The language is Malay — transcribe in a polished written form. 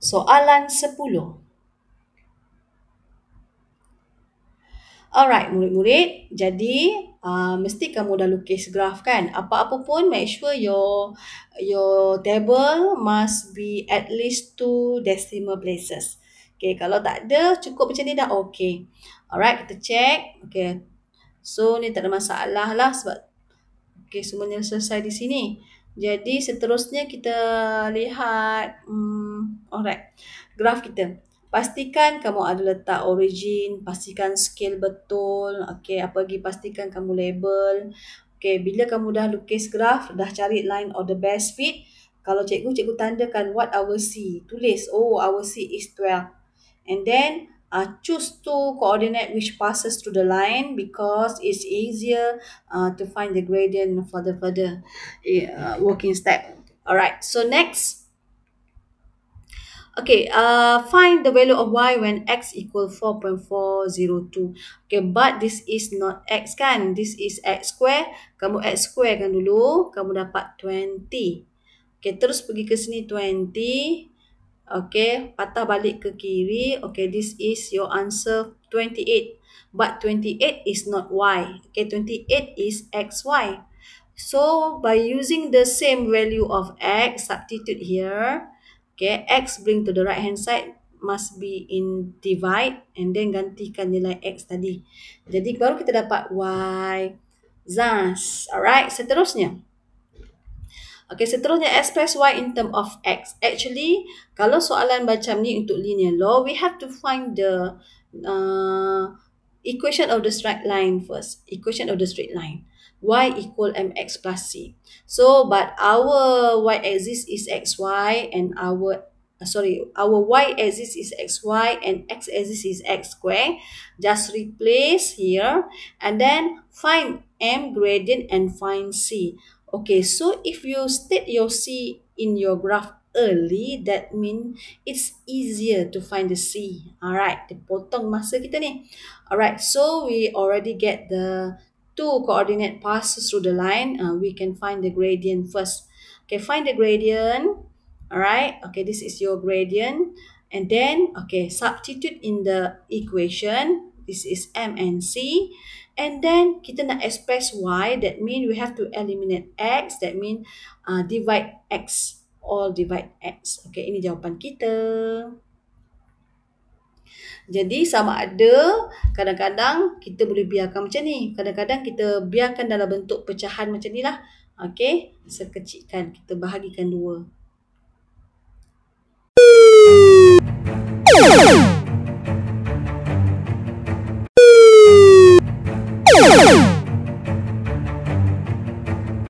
Soalan 10. Alright, murid-murid. Jadi, mesti kamu dah lukis graf kan? Apa-apa pun, make sure your table must be at least 2 decimal places. Okay, kalau tak ada, cukup macam ni dah okay. Alright, kita check. Okay, so ni tak ada masalah lah sebab okay, semuanya selesai di sini. Jadi, seterusnya kita lihat alright, graf kita. Pastikan kamu ada letak origin, pastikan scale betul. Okay, apa lagi? Pastikan kamu label. Okay, bila kamu dah lukis graf, dah cari line of the best fit. Kalau cikgu tandakan what our C. Tulis, oh, our C is 12. And then, choose 2 coordinate which passes through the line because it's easier to find the gradient for the further working step. Alright, so next. Okay, find the value of y when x equal 4.402. Okay, but this is not x kan? This is x square. Kamu x square kan dulu. Kamu dapat 20. Okay, terus pergi ke sini 20. Okay, patah balik ke kiri. Okay, this is your answer 28. But 28 is not y. Okay, 28 is xy. So, by using the same value of x, substitute here. Okay, x bring to the right hand side must be in divide and then gantikan nilai x tadi. Jadi baru kita dapat y. Thus, alright, seterusnya. Okay, seterusnya express y in term of x. Actually, kalau soalan macam ni untuk linear law, we have to find the equation of the straight line first. Equation of the straight line. Y equal mx plus c. So, but our y-axis is xy and our y-axis is xy and x-axis is x square. Just replace here and then find m gradient and find c. Okay, so if you state your c in your graph early, that means it's easier to find the c. Alright, dia potong masa kita ni. Alright, so we already get the 2 coordinate passes through the line. We can find the gradient first. Okay, find the gradient. Alright, okay, this is your gradient. And then, okay, substitute in the equation. This is m and c. And then, kita nak express y. That means we have to eliminate x. That means divide x. All divide x. Okay, ini jawapan kita. Jadi sama ada kadang-kadang kita boleh biarkan macam ni. Kadang-kadang kita biarkan dalam bentuk pecahan macam ni lah. Okay, sekecilkan. Kita bahagikan 2.